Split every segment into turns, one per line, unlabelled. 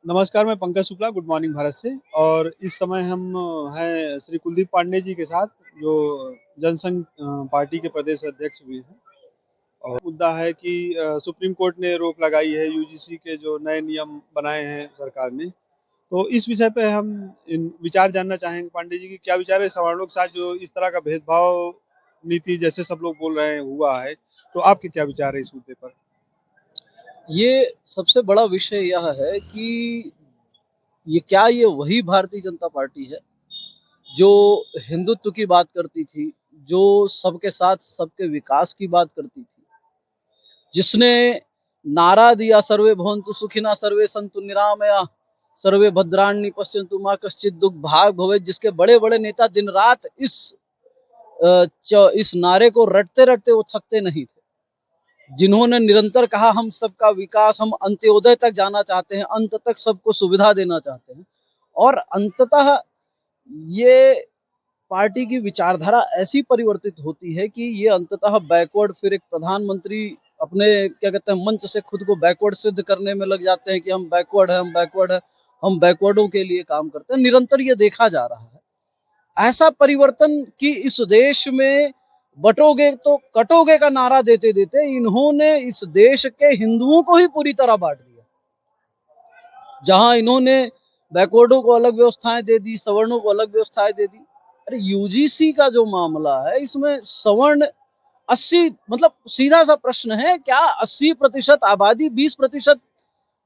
नमस्कार, मैं Pankaj Shukla, good morning Bharat से। और इस समय हम हैं श्री कुलदीप पांडे जी के साथ, जो जनसंघ पार्टी के प्रदेश अध्यक्ष भी हैं। और मुद्दा है कि सुप्रीम कोर्ट ने रोक लगाई है यूजीसी के जो नए नियम बनाए हैं सरकार ने। तो इस विषय पे हम इन विचार जानना चाहेंगे पांडे जी की क्या विचार है सवर्णों के साथ जो इस तरह का भेदभाव नीति जैसे सब लोग बोल रहे हैं हुआ है। तो आपके क्या विचार है इस मुद्दे पर?
ये सबसे बड़ा विषय यह है कि ये वही भारतीय जनता पार्टी है जो हिंदुत्व की बात करती थी, जो सबके साथ सबके विकास की बात करती थी, जिसने नारा दिया सर्वे भवन्तु सुखिनः सर्वे सन्तु निरामया सर्वे भद्राणि पश्यन्तु मा कश्चित् दुःख भाग् भवेत्, जिसके बड़े बड़े नेता दिन रात इस नारे को रटते रटते वो थकते नहीं थे, जिन्होंने निरंतर कहा हम सबका विकास, हम अंत्योदय तक जाना चाहते हैं, अंत तक सबको सुविधा देना चाहते हैं। और अंततः ये पार्टी की विचारधारा ऐसी परिवर्तित होती है कि ये अंततः बैकवर्ड, फिर एक प्रधानमंत्री अपने क्या कहते हैं मंच से खुद को बैकवर्ड सिद्ध करने में लग जाते हैं कि हम बैकवर्ड है, हम बैकवर्ड है, हम बैकवर्डों के लिए काम करते हैं। निरंतर ये देखा जा रहा है ऐसा परिवर्तन कि इस देश में बटोगे तो कटोगे का नारा देते देते इन्होंने इस देश के हिंदुओं को ही पूरी तरह बांट दिया। जहां इन्होंने बैकवर्डों को अलग व्यवस्थाएं दे दी, सवर्णों को अलग व्यवस्थाएं दे दी। अरे यूजीसी का जो मामला है इसमें सवर्ण 80 मतलब सीधा सा प्रश्न है, क्या 80% आबादी 20%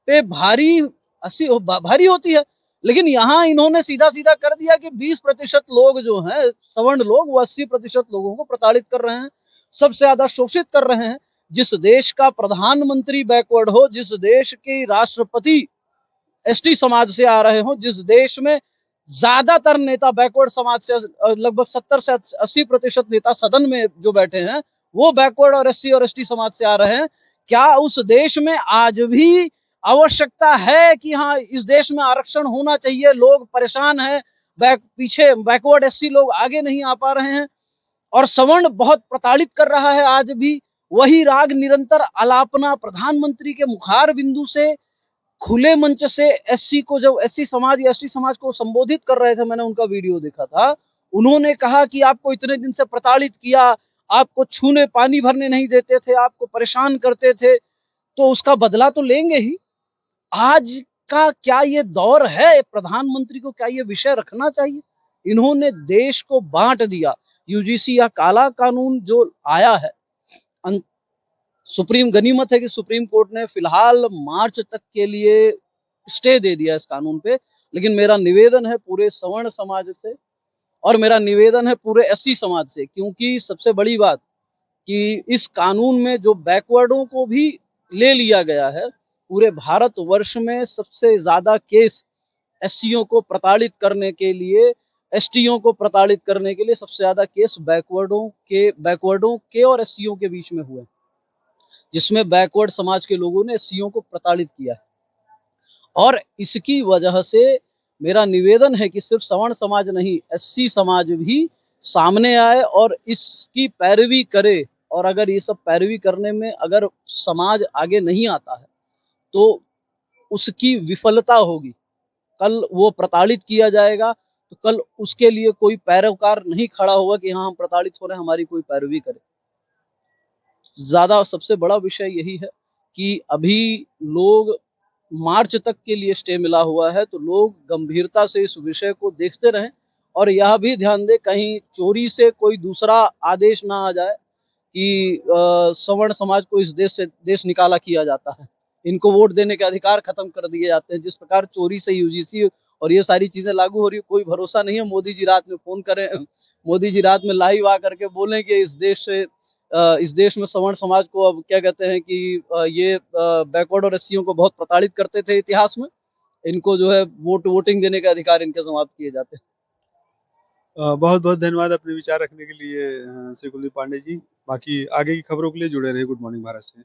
पे भारी 80 भारी होती है? लेकिन यहाँ इन्होंने सीधा सीधा कर दिया कि 20% लोग जो हैं सवर्ण लोग, वो 80% लोगों को प्रताड़ित कर रहे हैं, सबसे ज्यादा शोषित कर रहे हैं। जिस देश का प्रधानमंत्री बैकवर्ड हो, जिस देश की राष्ट्रपति एसटी समाज से आ रहे हो, जिस देश में ज्यादातर नेता बैकवर्ड समाज से, लगभग 70 से 80% नेता सदन में जो बैठे हैं वो बैकवर्ड और एससी और एसटी समाज से आ रहे हैं, क्या उस देश में आज भी आवश्यकता है कि हाँ इस देश में आरक्षण होना चाहिए? लोग परेशान हैं, पीछे बैकवर्ड एससी लोग आगे नहीं आ पा रहे हैं और सवर्ण बहुत प्रताड़ित कर रहा है आज भी। वही राग निरंतर आलापना प्रधानमंत्री के मुखार बिंदु से खुले मंच से एससी को, जब एससी समाज या एसटी समाज को संबोधित कर रहे थे, मैंने उनका वीडियो देखा था, उन्होंने कहा कि आपको इतने दिन से प्रताड़ित किया, आपको छूने पानी भरने नहीं देते थे, आपको परेशान करते थे, तो उसका बदला तो लेंगे ही। आज का क्या ये दौर है? प्रधानमंत्री को क्या ये विषय रखना चाहिए? इन्होंने देश को बांट दिया। यूजीसी या काला कानून जो आया है, सुप्रीम गनीमत है कि सुप्रीम कोर्ट ने फिलहाल मार्च तक के लिए स्टे दे दिया इस कानून पे। लेकिन मेरा निवेदन है पूरे सवर्ण समाज से और मेरा निवेदन है पूरे एससी समाज से, क्योंकि सबसे बड़ी बात कि इस कानून में जो बैकवर्डों को भी ले लिया गया है, पूरे भारत वर्ष में सबसे ज्यादा केस एससीओ को प्रताड़ित करने के लिए, एसटीओ को प्रताड़ित करने के लिए सबसे ज्यादा केस बैकवर्डों के और एससीओ के बीच में हुए, जिसमें बैकवर्ड समाज के लोगों ने एससीओ को प्रताड़ित किया है। और इसकी वजह से मेरा निवेदन है कि सिर्फ सवर्ण समाज नहीं, एससी समाज भी सामने आए और इसकी पैरवी करे। और अगर ये सब पैरवी करने में अगर समाज आगे नहीं आता है तो उसकी विफलता होगी। कल वो प्रताड़ित किया जाएगा तो कल उसके लिए कोई पैरोकार नहीं खड़ा होगा कि हाँ हम प्रताड़ित हो रहे हैं, हमारी कोई पैरवी करे। ज्यादा सबसे बड़ा विषय यही है कि अभी लोग मार्च तक के लिए स्टे मिला हुआ है, तो लोग गंभीरता से इस विषय को देखते रहें और यह भी ध्यान दें कहीं चोरी से कोई दूसरा आदेश ना आ जाए कि सवर्ण समाज को इस देश से देश निकाला किया जाता है, इनको वोट देने के अधिकार खत्म कर दिए जाते हैं। जिस प्रकार चोरी से यूजीसी और ये सारी चीजें लागू हो रही है, कोई भरोसा नहीं है। मोदी जी रात में फोन करें, मोदी जी रात में लाइव आकर के बोलें कि इस देश में सवर्ण समाज को अब क्या कहते हैं कि ये बैकवर्ड और एससीओ को बहुत प्रताड़ित करते थे इतिहास में, इनको जो है वोटिंग देने के अधिकार इनके समाप्त किए जाते हैं।
बहुत बहुत धन्यवाद अपने विचार रखने के लिए श्री कुलदीप पांडे जी। बाकी आगे की खबरों के लिए जुड़े रहिए गुड मॉर्निंग भारत से।